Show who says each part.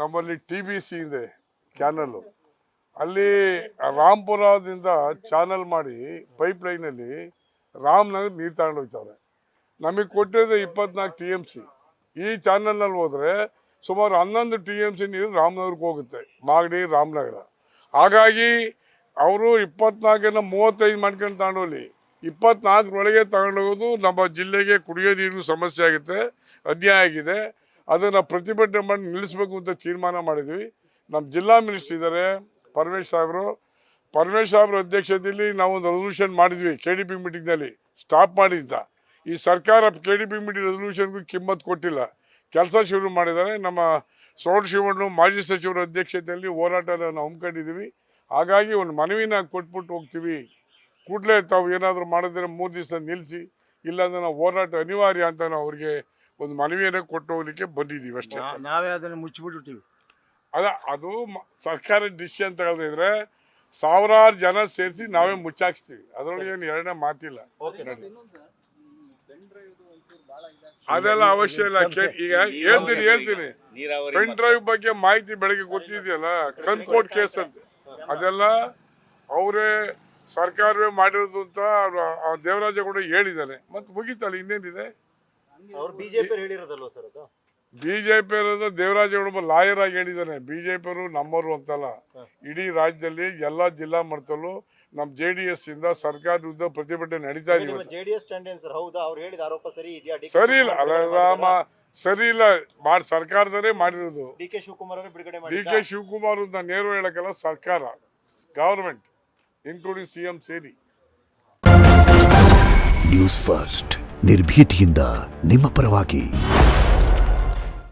Speaker 1: ನಮ್ಮಲ್ಲಿ TBC ಇದೆ channel, ಅಲ್ಲಿ ರಾಂಪುರದಿಂದ ಚಾನಲ್ ಮಾಡಿ ಪೈಪ್ ಲೈನಲ್ಲಿ ರಾಮನಗರ ನೀರು ತಗೊಂಡು ಹೋಗ್ತಾರೆ. ನಮಗೆ ಕೊಟ್ಟಿರೋದು 24 TMC. ಈ ಚಾನಲ್ನಲ್ಲಿ ಹೋದರೆ ಸುಮಾರು 11 TMC ನೀರು ರಾಮನಗರಕ್ಕೆ ಹೋಗುತ್ತೆ, ಮಾಗಡಿ ರಾಮನಗರ. ಹಾಗಾಗಿ ಅವರು 24ನ 35 ಮಾಡ್ಕೊಂಡು ತಗೊಂಡೋಗ್ಲಿ, 24 ತಗೊಂಡೋಗೋದು ನಮ್ಮ ಜಿಲ್ಲೆಗೆ ಕುಡಿಯೋ ನೀರು ಸಮಸ್ಯೆ ಆಗುತ್ತೆ, ಅನ್ಯಾಯ ಆಗಿದೆ. ಅದನ್ನು ಪ್ರತಿಭಟನೆ ಮಾಡಿ ನಿಲ್ಲಿಸಬೇಕು ಅಂತ ತೀರ್ಮಾನ ಮಾಡಿದ್ವಿ. ನಮ್ಮ ಜಿಲ್ಲಾ ಮಿನಿಸ್ಟರ್ ಇದ್ದಾರೆ ಪರಮೇಶ್ ಸಾಹೇಬ್ರ ಅಧ್ಯಕ್ಷತೆಯಲ್ಲಿ ನಾವು ಒಂದು ರೆಸಲ್ಯೂಷನ್ ಮಾಡಿದ್ವಿ KDP ಮೀಟಿಂಗ್ನಲ್ಲಿ ಸ್ಟಾಪ್ ಮಾಡಿದ್ದ. ಈ ಸರ್ಕಾರ KDP ಮೀಟಿಂಗ್ ರೆಸಲ್ಯೂಷನ್ಗೂ ಕಿಮ್ಮತ್ತು ಕೊಟ್ಟಿಲ್ಲ, ಕೆಲಸ ಶುರು ಮಾಡಿದ್ದಾರೆ. ನಮ್ಮ ಸೋಡ್ ಶಿವಣ್ಣ ಮಾಜಿ ಸಚಿವರ ಅಧ್ಯಕ್ಷತೆಯಲ್ಲಿ ಹೋರಾಟನ ನಾವು ಹಮ್ಮಿಕೊಂಡಿದ್ದೀವಿ. ಹಾಗಾಗಿ ಒಂದು ಮನವಿನ ಕೊಟ್ಬಿಟ್ಟು ಹೋಗ್ತೀವಿ, ಕೂಡಲೇ ತಾವು ಏನಾದರೂ ಮಾಡಿದ್ರೆ 3 ದಿವಸ ನಿಲ್ಲಿಸಿ, ಇಲ್ಲಾಂದ್ರೆ ನಾವು ಹೋರಾಟ ಅನಿವಾರ್ಯ ಅಂತ ನಾವು ಅವ್ರಿಗೆ ಒಂದು ಮನವಿಯನ್ನು ಕೊಟ್ಟು ಹೋಗ್ಲಿಕ್ಕೆ ಬಂದಿದ್ದೀವಿ ಅಷ್ಟೇ.
Speaker 2: ನಾವೇ ಅದನ್ನು ಮುಚ್ಚಿಬಿಟ್ಟಿರ್ತೀವಿ.
Speaker 1: ಅದು ಸರ್ಕಾರ ಡಿಸಿಷನ್ ಅಂತ ಹೇಳಿದ್ರೆ ಸಾವಿರಾರು ಜನ ಸೇರಿಸಿ ನಾವೇ ಮುಚ್ಚಾಕ್ಸ್ತೀವಿ, ಅದರೊಳಗೆ ಏನು ಎರಡನೇ ಮಾತಿಲ್ಲ. ಅದೆಲ್ಲ ಅವಶ್ಯ ಇಲ್ಲ. ಈಗ ಹೇಳ್ತೀನಿ ಪೆನ್ ಡ್ರೈವ್ ಬಗ್ಗೆ ಮಾಹಿತಿ ಬೆಳಗ್ಗೆ ಗೊತ್ತಿದೆಯಲ್ಲ, ಕನ್ಕೋಟ್ ಕೇಸ್ ಅಂತ, ಅದೆಲ್ಲ ಅವರೇ ಸರ್ಕಾರವೇ ಮಾಡಿರೋದು ಅಂತ ದೇವರಾಜೇಗೌಡ ಹೇಳಿದ್ದಾನೆ. ಮತ್ತೆ ಮುಗಿತಲ್ಲ, ಇನ್ನೇನಿದೆ. ಬಿಜೆಪಿ ಇರೋದು ದೇವರಾಜೇಗೌಡ ಲಾಯರ್ ಆಗಿ ಹೇಳಿದ್ದಾನೆ. ಬಿಜೆಪಿಯವರು ನಮ್ಮವರು ಅಂತಲ್ಲ, ಇಡೀ ರಾಜ್ಯದಲ್ಲಿ ಎಲ್ಲಾ ಜಿಲ್ಲಾ ಮಟ್ಟದಲ್ಲೂ ನಮ್ಮ JDS ಇಂದ ಸರ್ಕಾರ ವಿರುದ್ಧ ಪ್ರತಿಭಟನೆ ನಡೀತಾ ಇದೀವಿ. ಸರಿ ಇಲ್ಲ, ಸರಿ ಇಲ್ಲ, ಸರ್ಕಾರದವರೇ ಮಾಡಿರೋದು. DK ಶಿವಕುಮಾರ್ ಅಂತ ನೇರು ಹೇಳಕ್ಕಲ್ಲ, ಸರ್ಕಾರ, ಗವರ್ಮೆಂಟ್ ಇನ್ಕ್ಲೂಡಿಂಗ್ CM ಸೇರಿ.
Speaker 3: ನ್ಯೂಸ್ ಫಸ್ಟ್ ನಿರ್ಭೀತಿಯಿಂದ ನಿಮ್ಮ ಪರವಾಗಿ.